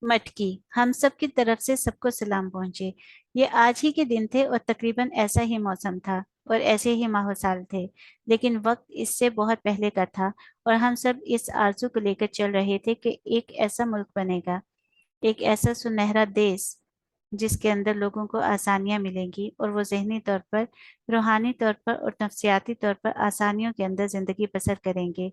मटकी। हम सब की तरफ से सबको सलाम पहुंचे। ये आज ही के दिन थे और तकरीबन ऐसा ही मौसम था और ऐसे ही माहौसाल थे। लेकिन वक्त इससे बहुत पहले का था और हम सब इस आरजू को लेकर चल रहे थे कि एक ऐसा मुल्क बनेगा, एक ऐसा सुनहरा देश जिसके अंदर लोगों को आसानियां मिलेंगी और वो ज़हनी तौर पर, रूहानी तौर पर और नफ्सियाती तौर पर आसानियों के अंदर ज़िंदगी बसर करेंगे।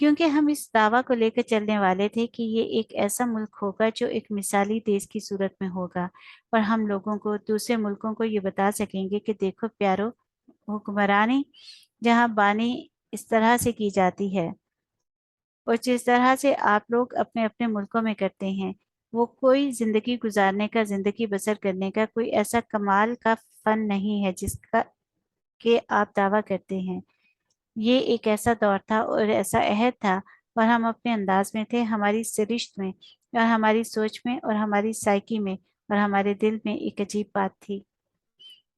क्योंकि हम इस दावा को लेकर चलने वाले थे कि ये एक ऐसा मुल्क होगा जो एक मिसाली देश की सूरत में होगा और हम लोगों को, दूसरे मुल्कों को ये बता सकेंगे कि देखो प्यारो, हुक्मरानी जहाँ बानी इस तरह से की जाती है और जिस तरह से आप लोग अपने अपने मुल्कों में करते हैं, वो कोई जिंदगी गुजारने का, जिंदगी बसर करने का कोई ऐसा कमाल का फन नहीं है जिसका के आप दावा करते हैं। ये एक ऐसा दौर था और ऐसा अहद था और हम अपने अंदाज में थे, हमारी सरिश्त में और हमारी सोच में और हमारी साइकी में और हमारे दिल में एक अजीब बात थी।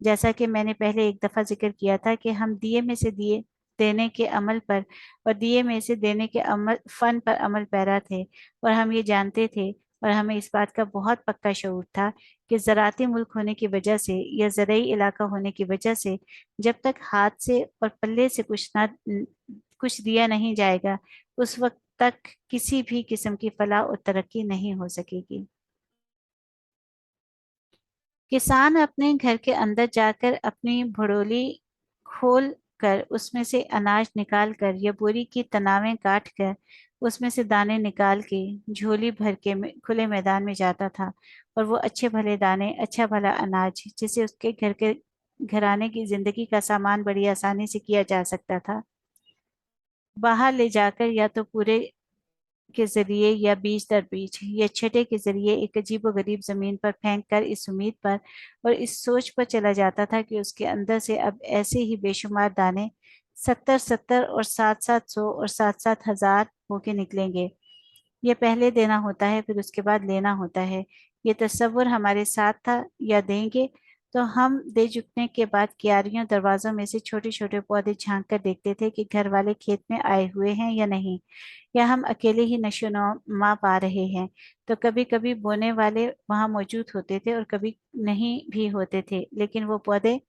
जैसा कि मैंने पहले एक दफा जिक्र किया था कि हम दिए में से दिए देने के अमल पर और दिए में से देने के अमल फन पर अमल पैरा थे और हम ये जानते थे और हमें इस बात का बहुत पक्का शऊर था कि ज़राती मुल्क होने की वजह से या ज़रई इलाका होने की वजह से जब तक हाथ से और पल्ले से कुछ दिया नहीं जाएगा, उस वक्त तक किसी भी किस्म की फलाह और तरक्की नहीं हो सकेगी। किसान अपने घर के अंदर जाकर अपनी भड़ोली खोल कर उसमें से अनाज निकाल कर या बोरी की तनावें काट कर उसमें से दाने निकाल के झोली भर के खुले मैदान में जाता था और वो अच्छे भले दाने, अच्छा भला अनाज जिसे उसके घर के घराने की जिंदगी का सामान बड़ी आसानी से किया जा सकता था, बाहर ले जाकर या तो पूरे के जरिए या बीज दर बीज या छटे के जरिए एक अजीब गरीब जमीन पर फेंक कर इस उम्मीद पर और इस सोच पर चला जाता था कि उसके अंदर से अब ऐसे ही बेशुमार दाने 70-70 और 700-700 और 700-7 हजार होके निकलेंगे। ये पहले देना होता है फिर उसके बाद लेना होता है। ये तस्वुर हमारे साथ था, या देंगे तो हम दे चुकने के बाद क्यारियों दरवाजों में से छोटे छोटे पौधे झांक कर देखते थे कि घर वाले खेत में आए हुए हैं या नहीं, या हम अकेले ही नशोनुमा पा रहे हैं। तो कभी कभी बोने वाले वहां मौजूद होते थे और कभी नहीं भी होते थे, लेकिन वो पौधे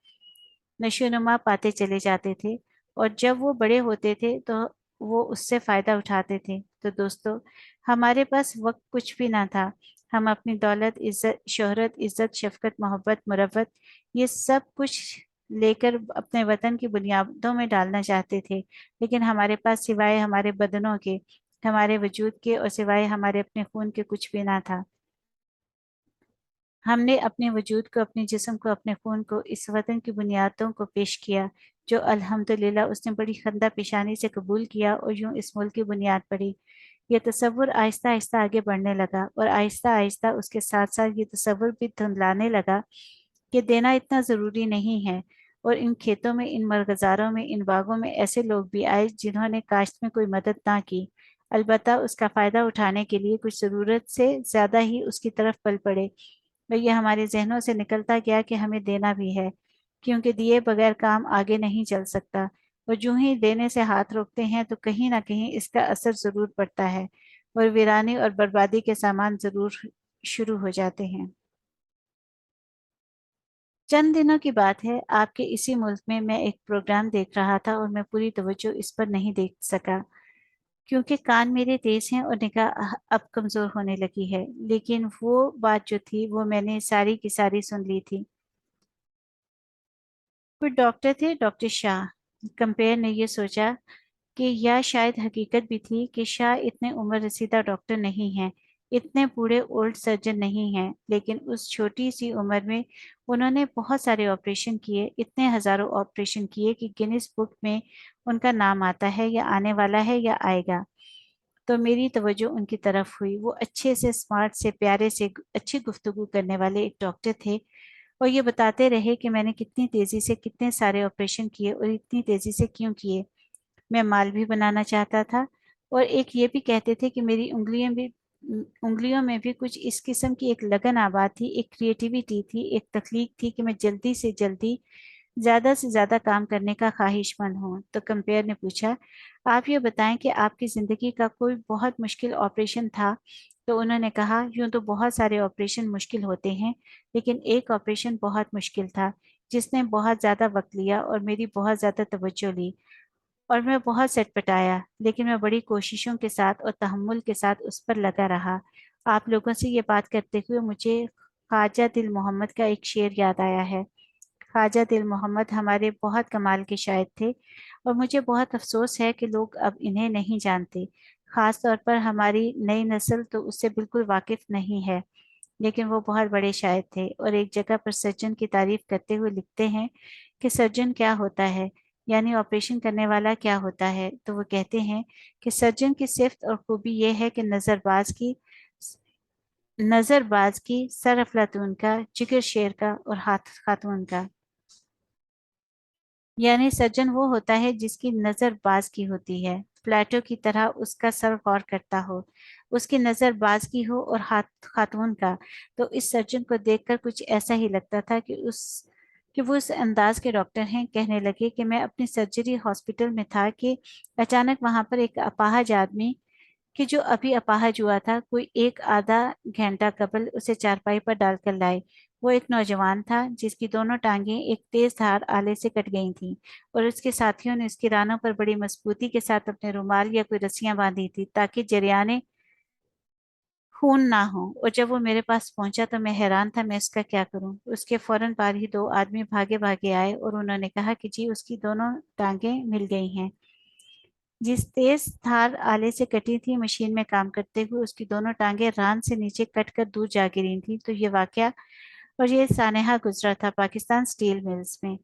नशोनुमा पाते चले जाते थे और जब वो बड़े होते थे तो वो उससे फायदा उठाते थे। तो दोस्तों, हमारे पास वक्त कुछ भी ना था। हम अपनी दौलत, इज्जत, शोहरत, इज्जत, शफकत, मोहब्बत, मुरव्वत, ये सब कुछ लेकर अपने वतन की बुनियादों में डालना चाहते थे, लेकिन हमारे पास सिवाय हमारे बदनों के, हमारे वजूद के और सिवाय हमारे अपने खून के कुछ भी ना था। हमने अपने वजूद को, अपने जिस्म को, अपने खून को इस वतन की बुनियादों को पेश किया, जो अल्हम्दुलिल्लाह उसने बड़ी खंदा पेशानी से कबूल किया और यूं इस मुल्क की बुनियाद पड़ी। यह तसव्वुर आहिस्ता आहिस्ता आगे बढ़ने लगा और आहिस्ता आहिस्ता उसके साथ साथ ये तसव्वुर भी धुंधलाने लगा कि देना इतना ज़रूरी नहीं है। और इन खेतों में, इन मरगजारों में, इन बागों में ऐसे लोग भी आए जिन्होंने काश्त में कोई मदद ना की, अलबत्ता उसका फ़ायदा उठाने के लिए कुछ ज़रूरत से ज़्यादा ही उसकी तरफ पल पड़े। और ये हमारे जहनों से निकलता गया कि हमें देना भी है, क्योंकि दिए बगैर काम आगे नहीं चल सकता और जो ही देने से हाथ रोकते हैं तो कहीं ना कहीं इसका असर ज़रूर पड़ता है और वीरानी और बर्बादी के सामान ज़रूर शुरू हो जाते हैं। चंद दिनों की बात है, आपके इसी मुल्क में मैं एक प्रोग्राम देख रहा था और मैं पूरी तवज्जो इस पर नहीं देख सका, क्योंकि कान मेरे तेज हैं और निगाह अब कमजोर होने लगी है, लेकिन वो बात जो थी वो मैंने सारी की सारी सुन ली थी। कोई डॉक्टर थे, डॉक्टर शाह। कंपेयर ने यह सोचा कि यह शायद हकीकत भी थी कि शाह इतने उम्र रसीदा डॉक्टर नहीं हैं, इतने बूढ़े ओल्ड सर्जन नहीं हैं, लेकिन उस छोटी सी उम्र में उन्होंने बहुत सारे ऑपरेशन किए, इतने हजारों ऑपरेशन किए कि गिनीज बुक में उनका नाम आता है या आने वाला है या आएगा। तो मेरी तवज्जो उनकी तरफ हुई। वो अच्छे से, स्मार्ट से, प्यारे से, अच्छी गुफ्तगू करने वाले एक डॉक्टर थे और ये बताते रहे कि मैंने कितनी तेजी से कितने सारे ऑपरेशन किए और इतनी तेजी से क्यों किए। मैं माल भी बनाना चाहता था और एक ये भी कहते थे कि मेरी उंगलियों में भी कुछ इस किस्म की एक लगन आबाद थी, एक क्रिएटिविटी थी, एक तख्लीक थी कि मैं जल्दी से जल्दी ज्यादा से ज्यादा काम करने का ख्वाहिशमंद हूँ। तो कंपेयर ने पूछा, आप ये बताएं कि आपकी जिंदगी का कोई बहुत मुश्किल ऑपरेशन था? तो उन्होंने कहा, यूं तो बहुत सारे ऑपरेशन मुश्किल होते हैं, लेकिन एक ऑपरेशन बहुत मुश्किल था, जिसने बहुत ज्यादा वक्त लिया और मेरी बहुत ज्यादा तवज्जो ली, और मैं बहुत सटपटाया, लेकिन मैं बड़ी कोशिशों के साथ और तहम्मुल के साथ उस पर लगा रहा। आप लोगों से ये बात करते हुए मुझे ख्वाजा दिल मोहम्मद का एक शेर याद आया है। ख्वाजा दिल मोहम्मद हमारे बहुत कमाल के शायर थे, और मुझे बहुत अफसोस है कि लोग अब इन्हें नहीं जानते। खास तौर पर हमारी नई नस्ल तो उससे बिल्कुल वाकिफ नहीं है। लेकिन वो बहुत बड़े शायर थे, और एक जगह पर सर्जन की तारीफ करते हुए लिखते हैं कि सर्जन क्या होता है, यानी ऑपरेशन करने वाला क्या होता है। तो वो कहते हैं कि सर्जन की सिफ्त और खूबी यह है कि नजरबाज की, सर अफलातून का, जिगर शेर का और हाथ खातून का। यानी सज्जन वो होता है जिसकी नजर बाज की होती है, प्लेटो की तरह उसका सर गौर करता हो, उसकी नजर बाज की हो, और हाथ खातून का। तो इस सज्जन को देखकर कुछ ऐसा ही लगता था कि वो उस अंदाज के डॉक्टर हैं। कहने लगे कि मैं अपनी सर्जरी हॉस्पिटल में था कि अचानक वहां पर एक अपाहज आदमी, कि जो अभी अपाहज हुआ था, कोई एक आधा घंटा कबल उसे चारपाई पर डालकर लाए। वो एक नौजवान था जिसकी दोनों टांगें एक तेज धार आले से कट गई थीं, और उसके साथियों ने उसकी रानों पर बड़ी मजबूती के साथ अपने रुमाल या कोई रस्सियां बांधी थी, ताकि जरियाने खून ना हो। और जब वो मेरे पास पहुंचा तो मैं हैरान था मैं इसका क्या करूं। उसके फौरन बाद ही दो आदमी भागे भागे आए, और उन्होंने कहा कि जी उसकी दोनों टांगें मिल गई हैं। जिस तेज धार आले से कटी थी मशीन में काम करते हुए, उसकी दोनों टांगें रान से नीचे कट कर दूर जा गिरी थी। तो ये वाकया और ये सानेहा गुजरा था पाकिस्तान स्टील मिल्स में।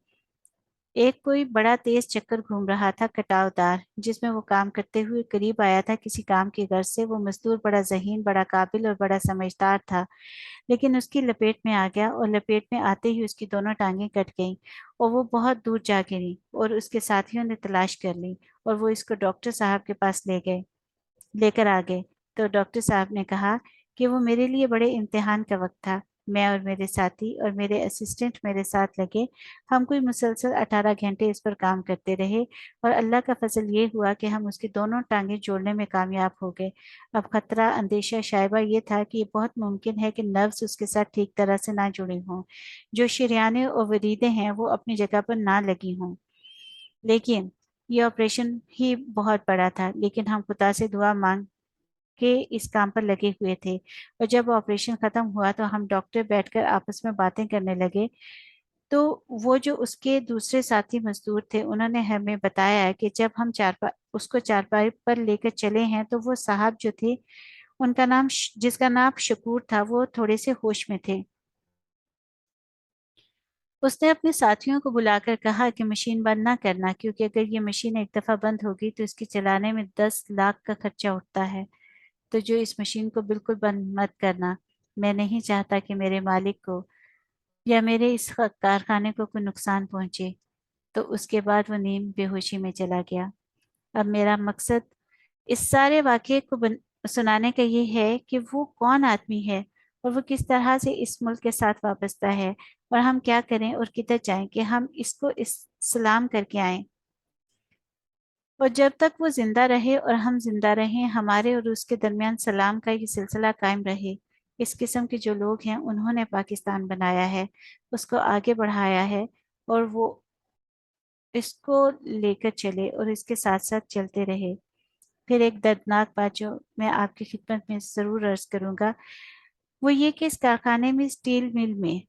एक कोई बड़ा तेज चक्कर घूम रहा था कटावदार, जिसमें वो काम करते हुए करीब आया था किसी काम की गर्ज से। वो मजदूर बड़ा जहीन, बड़ा काबिल और बड़ा समझदार था, लेकिन उसकी लपेट में आ गया, और लपेट में आते ही उसकी दोनों टांगें कट गईं, और वो बहुत दूर जा गिरी, और उसके साथियों ने तलाश कर ली, और वो इसको डॉक्टर साहब के पास लेकर आ गए। तो डॉक्टर साहब ने कहा कि वो मेरे लिए बड़े इम्तिहान का वक्त था। मैं और मेरे साथी और मेरे असिस्टेंट मेरे साथ लगे। हम कोई मुसलसल 18 घंटे इस पर काम करते रहे, और अल्लाह का फजल ये हुआ कि हम उसकी दोनों टांगें जोड़ने में कामयाब हो गए। अब खतरा, अंदेशा, शायबा ये था कि ये बहुत मुमकिन है कि नर्व्स उसके साथ ठीक तरह से ना जुड़ी हों, जो शरियाने और वरीदे हैं वो अपनी जगह पर ना लगी हों। लेकिन ये ऑपरेशन ही बहुत बड़ा था, लेकिन हम खुदा से दुआ मांग के इस काम पर लगे हुए थे। और जब ऑपरेशन खत्म हुआ तो हम डॉक्टर बैठकर आपस में बातें करने लगे। तो वो जो उसके दूसरे साथी मजदूर थे उन्होंने हमें बताया कि जब हम उसको चारपाई पर लेकर चले हैं, तो वो साहब जो थे, जिसका नाम शकूर था, वो थोड़े से होश में थे। उसने अपने साथियों को बुलाकर कहा कि मशीन बंद ना करना, क्योंकि अगर ये मशीन एक दफा बंद होगी तो इसकी चलाने में 10 लाख का खर्चा उठता है। तो जो इस मशीन को बिल्कुल बंद मत करना। मैं नहीं चाहता कि मेरे मालिक को या मेरे इस कारखाने को कोई नुकसान पहुंचे। तो उसके बाद वो नींद बेहोशी में चला गया। अब मेरा मकसद इस सारे वाक़ये को सुनाने का ये है कि वो कौन आदमी है, और वो किस तरह से इस मुल्क के साथ वाबस्ता है, और हम क्या करें और किधर जाएं कि हम इसको इस सलाम करके आए। और जब तक वो जिंदा रहे और हम जिंदा रहें, हमारे और उसके दरमियान सलाम का ये सिलसिला कायम रहे। इस किस्म के जो लोग हैं उन्होंने पाकिस्तान बनाया है, उसको आगे बढ़ाया है, और वो इसको लेकर चले और इसके साथ साथ चलते रहे। फिर एक दर्दनाक बात जो मैं आपकी खिदमत में जरूर अर्ज करूंगा, वो ये कि इस कारखाने में, स्टील मिल में,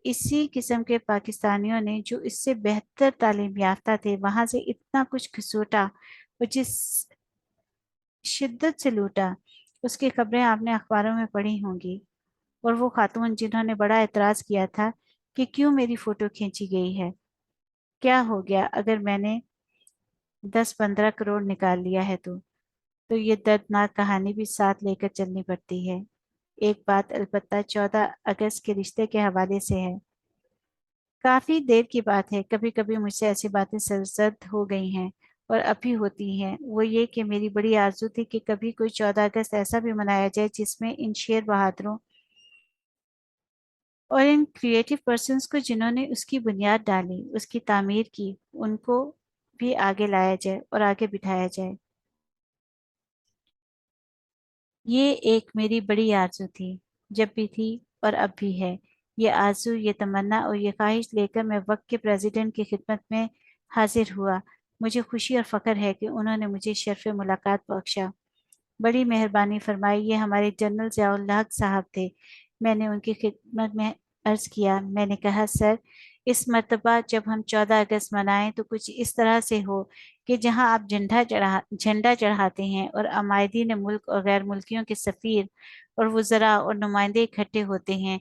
इसी किस्म के पाकिस्तानियों ने जो इससे बेहतर तालीम याफ्ता थे वहां से इतना कुछ घसोटा, और जिस शिद्दत से लूटा, उसकी खबरें आपने अखबारों में पढ़ी होंगी। और वो खातून जिन्होंने बड़ा एतराज किया था कि क्यों मेरी फोटो खींची गई है, क्या हो गया अगर मैंने 10-15 करोड़ निकाल लिया है तो ये दर्दनाक कहानी भी साथ लेकर चलनी पड़ती है। एक बात अलबत्ता 14 अगस्त के रिश्ते के हवाले से है। काफी देर की बात है, कभी कभी मुझसे ऐसी बातें सरजद हो गई हैं, और अभी होती हैं। वो ये कि मेरी बड़ी आरजू थी कि कभी कोई 14 अगस्त ऐसा भी मनाया जाए जिसमें इन शेर बहादुरों اور ان क्रिएटिव पर्सन्स को जिन्होंने उसकी बुनियाद डाली, उसकी तामीर की, उनको भी आगे लाया जाए और आगे बिठाया जाए। ये एक मेरी बड़ी आरज़ू थी, जब भी थी और अब भी है। ये आरज़ू, ये तमन्ना और ये ख्वाहिश लेकर मैं वक्त के प्रेसिडेंट की खिदमत में हाजिर हुआ। मुझे खुशी और फ़ख्र है कि उन्होंने मुझे शर्फ़ मुलाकात बख्शा। बड़ी मेहरबानी फरमाई। ये हमारे जनरल ज़िया-उल हक साहब थे। मैंने उनकी खिदमत में अर्ज़ किया। मैंने कहा, सर, इस मर्तबा जब हम 14 अगस्त मनाएं तो कुछ इस तरह से हो कि जहां आप झंडा चढ़ाते हैं और अमायदीन मुल्क और गैर मुल्कियों के सफ़ीर और वज़रा और नुमाइंदे इकट्ठे होते हैं,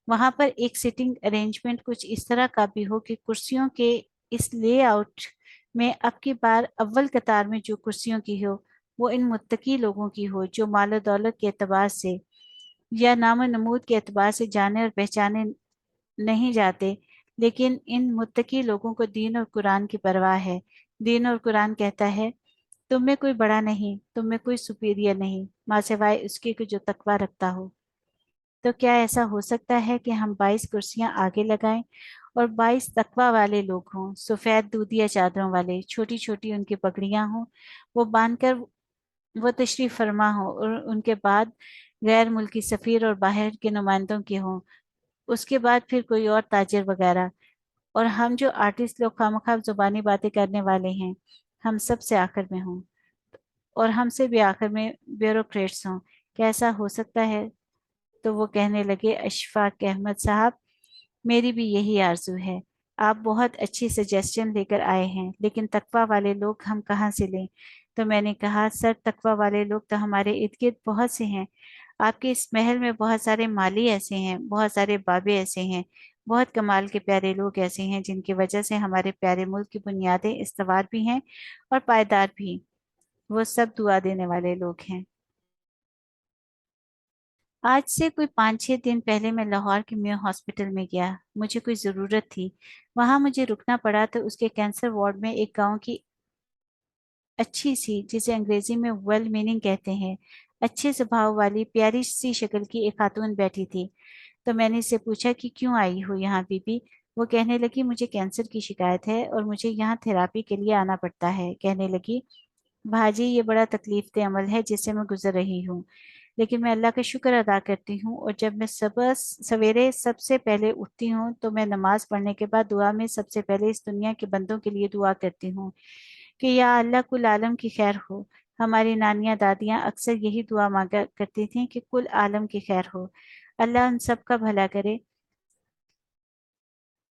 वहां पर एक सिटिंग अरेंजमेंट कुछ इस तरह का भी हो कि कुर्सियों के इस लेआउट में अब की बार अव्वल कतार में जो कुर्सियों की हो, वो इन मुत्तकी लोगों की हो जो मालो दौलत के एतबार से या नामो नमूद के एतबार से जाने और पहचाने नहीं जाते, लेकिन इन मुत्तकी लोगों को दीन और कुरान की परवाह है। दीन और कुरान कहता है, तुम में कोई बड़ा नहीं, तुम में कोई सुपीरियर नहीं, माँ सिवाय उसके कि जो तकवा रखता हो। तो क्या ऐसा हो सकता है कि हम 22 कुर्सियां आगे लगाएं और 22 तकवा वाले लोग हों, सफेद दूधिया चादरों वाले, छोटी छोटी उनकी पगड़ियां हों, वो बांधकर वो तशरीफ फरमा हो, और उनके बाद गैर मुल्की सफ़ीर और बाहर के नुमाइंदों के हों, उसके बाद फिर कोई और ताजिर वगैरह, और हम जो आर्टिस्ट लोग खामखा जुबानी बातें करने वाले हैं, हम सब से आखिर में हों, और हमसे भी आखिर में ब्यूरोक्रेट्स हों। क्या ऐसा हो सकता है? तो वो कहने लगे, अशफाक अहमद साहब, मेरी भी यही आरजू है। आप बहुत अच्छी सजेशन लेकर आए हैं, लेकिन तकवा वाले लोग हम कहाँ से लें? तो मैंने कहा, सर, तकवा वाले लोग तो हमारे इर्द गिर्द बहुत से हैं। आपके इस महल में बहुत सारे माली ऐसे हैं, बहुत सारे बाबे ऐसे हैं, बहुत कमाल के प्यारे लोग ऐसे हैं जिनकी वजह से हमारे प्यारे मुल्क की बुनियादें इस्तवार भी हैं और पायदार भी। वो सब दुआ देने वाले लोग हैं। आज से कोई 5-6 दिन पहले मैं लाहौर के मेयो हॉस्पिटल में गया। मुझे कोई ज़रूरत थी। वहां मुझे रुकना पड़ा तो उसके कैंसर वार्ड में एक गांव की अच्छी सी, जिसे अंग्रेजी में वेल मीनिंग कहते हैं, अच्छे स्वभाव वाली प्यारी सी शक्ल की एक खातून बैठी थी। तो मैंने इससे पूछा कि क्यों आई हो यहाँ बीबी? वो कहने लगी, मुझे कैंसर की शिकायत है और मुझे यहाँ थेरापी के लिए आना पड़ता है। कहने लगी, भाजी, ये बड़ा तकलीफ दे अमल है जिससे मैं गुजर रही हूँ, लेकिन मैं अल्लाह का शुक्र अदा करती हूँ, और जब मैं सुबह सवेरे सबसे पहले उठती हूँ तो मैं नमाज पढ़ने के बाद दुआ में सबसे पहले इस दुनिया के बंदों के लिए दुआ करती हूँ कि या अल्लाह कुल आलम की खैर हो। हमारी नानियां दादियां अक्सर यही दुआ मांगा करती थीं कि कुल आलम की खैर हो, अल्लाह उन सब का भला करे।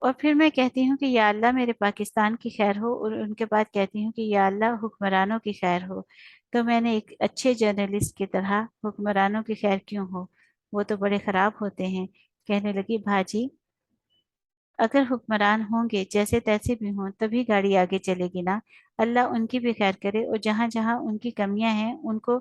और फिर मैं कहती हूँ कि या अल्लाह मेरे पाकिस्तान की खैर हो, और उनके बाद कहती हूँ कि या अल्लाह हुक्मरानों की खैर हो। तो मैंने एक अच्छे जर्नलिस्ट की तरह, हुक्मरानों की खैर क्यों हो, वो तो बड़े खराब होते हैं। कहने लगी, भाजी, अगर हुक्मरान होंगे जैसे तैसे भी हों तभी गाड़ी आगे चलेगी ना। अल्लाह उनकी भी खैर करे, और जहाँ जहाँ उनकी कमियां हैं उनको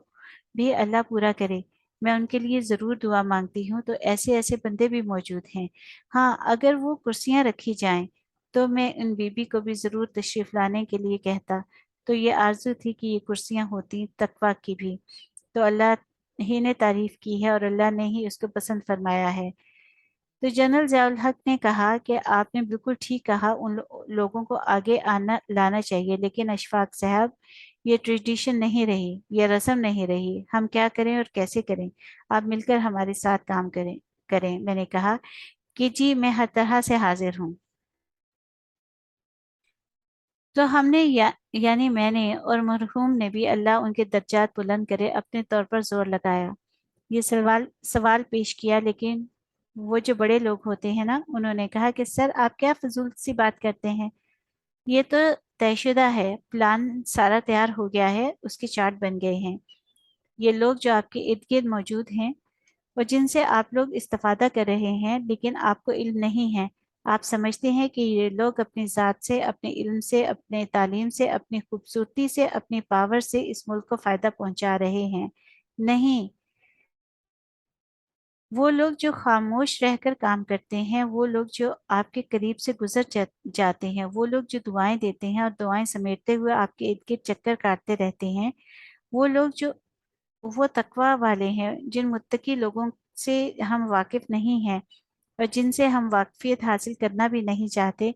भी अल्लाह पूरा करे। मैं उनके लिए ज़रूर दुआ मांगती हूँ। तो ऐसे ऐसे बंदे भी मौजूद हैं। हाँ, अगर वो कुर्सियाँ रखी जाएं तो मैं उन बीबी को भी ज़रूर तशरीफ़ लाने के लिए कहता। तो ये आरजू थी कि ये कुर्सियाँ होती तकवा की भी। तो अल्लाह ही ने तारीफ की है और अल्लाह ने ही उसको पसंद फरमाया है। तो जनरल ज़ियाउल हक ने कहा कि आपने बिल्कुल ठीक कहा, उन लोगों को आगे आना लाना चाहिए, लेकिन अशफाक साहब, ये ट्रेडिशन नहीं रही, ये रस्म नहीं रही। हम क्या करें और कैसे करें? आप मिलकर हमारे साथ काम करें करें मैंने कहा कि जी, मैं हर तरह से हाजिर हूँ। तो हमने यानी मैंने और मरहूम ने भी, अल्लाह उनके दर्जात बुलंद करे, अपने तौर पर जोर लगाया, ये सवाल सवाल पेश किया। लेकिन वो जो बड़े लोग होते हैं ना, उन्होंने कहा कि सर, आप क्या फजूल सी बात करते हैं? ये तो तयशुदा है, प्लान सारा तैयार हो गया है, उसके चार्ट बन गए हैं। ये लोग जो आपके इर्द गिर्द मौजूद हैं और जिनसे आप लोग इस्तेफादा कर रहे हैं, लेकिन आपको इल्म नहीं है। आप समझते हैं कि ये लोग अपनी ज़ात से, अपने इल्म से, अपने तालीम से, अपनी खूबसूरती से, अपनी पावर से इस मुल्क को फ़ायदा पहुंचा रहे हैं। नहीं, वो लोग जो खामोश रहकर काम करते हैं, वो लोग जो आपके करीब से जाते हैं, वो लोग जो दुआएं देते हैं और दुआएं समेटते हुए आपके इर्द गिर्द चक्कर काटते रहते हैं, वो लोग जो, वो तकवा वाले हैं, जिन मुत्तकी लोगों से हम वाकिफ नहीं हैं। اور جن سے ہم واقفیت حاصل کرنا بھی نہیں چاہتے،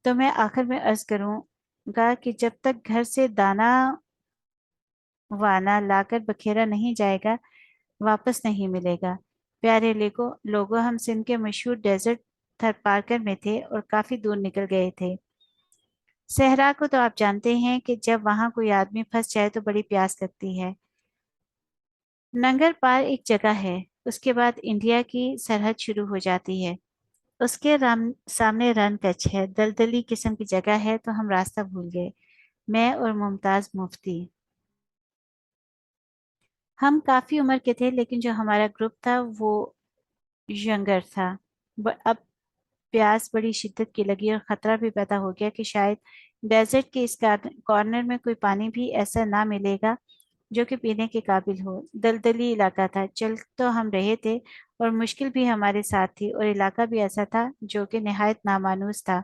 تو میں آخر میں عرض کروں گا کہ جب تک گھر سے دانا وانا لا کر بکھیرا نہیں جائے گا، واپس نہیں ملے گا۔ پیارے لوگوں، ہم سندھ کے مشہور ڈیزرٹ تھرپارکر میں تھے اور کافی دور نکل گئے تھے۔ صحرا کو تو آپ جانتے ہیں کہ جب وہاں کوئی آدمی پھنس جائے تو بڑی پیاس لگتی ہے۔ ننگر پار ایک جگہ ہے، اس کے بعد انڈیا کی سرحد شروع ہو جاتی ہے۔ اس کے سامنے رن کچھ ہے، دلدلی قسم کی جگہ ہے، تو ہم راستہ بھول گئے، میں اور ممتاز مفتی۔ ہم کافی عمر کے تھے، لیکن جو ہمارا گروپ تھا وہ ینگر تھا۔ اب پیاس بڑی شدت کی لگی اور خطرہ بھی پیدا ہو گیا کہ شاید ڈیزرٹ کے اس کارنر میں کوئی پانی بھی ایسا نہ ملے گا جو کہ پینے کے قابل ہو۔ دلدلی علاقہ تھا، چل تو ہم رہے تھے اور مشکل بھی ہمارے ساتھ تھی، اور علاقہ بھی ایسا تھا جو کہ نہایت نامانوس تھا۔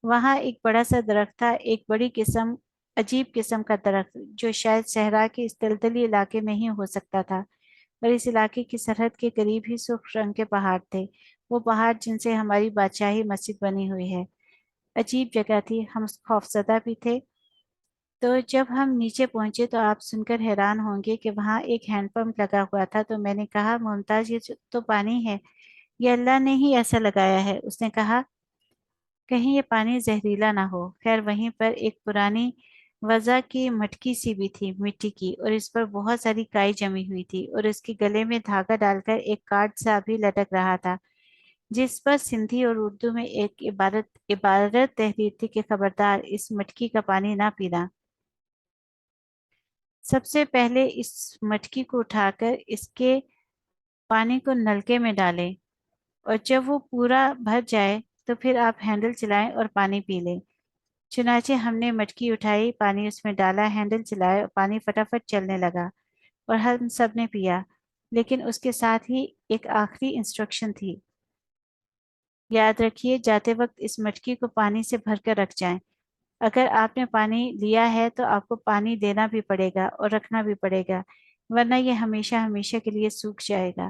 وہاں ایک بڑا سا درخت تھا، ایک عجیب قسم کا درخت جو شاید صحرا کے اس دلدلی علاقے میں ہی ہو سکتا تھا، اور اس علاقے کی سرحد کے قریب ہی سرخ رنگ کے پہاڑ تھے، وہ پہاڑ جن سے ہماری بادشاہی مسجد بنی ہوئی ہے۔ عجیب جگہ تھی، ہم خوفزدہ بھی تھے۔ تو جب ہم نیچے پہنچے تو آپ سن کر حیران ہوں گے کہ وہاں ایک ہینڈ پمپ لگا ہوا تھا، تو میں نے کہا ممتاز یہ تو پانی ہے، یہ اللہ نے ہی ایسا لگایا ہے۔ اس نے کہا کہیں یہ پانی زہریلا نہ ہو۔ خیر وہیں پر ایک پرانی وضع کی مٹکی سی بھی تھی، مٹی کی، اور اس پر بہت ساری کائی جمی ہوئی تھی، اور اس کے گلے میں دھاگا ڈال کر ایک کارڈ سا بھی لٹک رہا تھا جس پر سندھی اور اردو میں ایک عبارت تحریر تھی کہ خبردار اس مٹکی کا پانی نہ پینا۔ سب سے پہلے اس مٹکی کو اٹھا کر اس کے پانی کو نلکے میں ڈالیں، اور جب وہ پورا بھر جائے تو پھر آپ ہینڈل چلائیں اور پانی پی لیں۔ چنانچہ ہم نے مٹکی اٹھائی، پانی اس میں ڈالا، ہینڈل چلایا اور پانی فٹافٹ چلنے لگا اور ہم سب نے پیا۔ لیکن اس کے ساتھ ہی ایک آخری انسٹرکشن تھی، یاد رکھیے جاتے وقت اس مٹکی کو پانی سے بھر کر رکھ جائیں۔ اگر آپ نے پانی لیا ہے تو آپ کو پانی دینا بھی پڑے گا اور رکھنا بھی پڑے گا، ورنہ یہ ہمیشہ ہمیشہ کے لیے سوکھ جائے گا،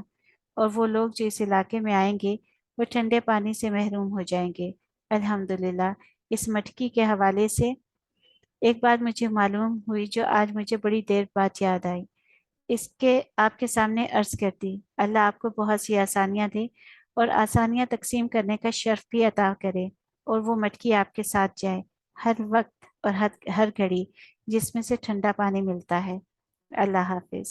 اور وہ لوگ جو اس علاقے میں آئیں گے وہ ٹھنڈے پانی سے محروم ہو جائیں گے۔ الحمدللہ اس مٹکی کے حوالے سے ایک بات مجھے معلوم ہوئی جو آج مجھے بڑی دیر بعد یاد آئی، اس کے آپ کے سامنے عرض کرتی۔ اللہ آپ کو بہت سی آسانیاں دے اور آسانیاں تقسیم کرنے کا شرف بھی عطا کرے، اور وہ مٹکی آپ کے ساتھ جائے ہر وقت اور ہر گھڑی جس میں سے ٹھنڈا پانی ملتا ہے۔ اللہ حافظ۔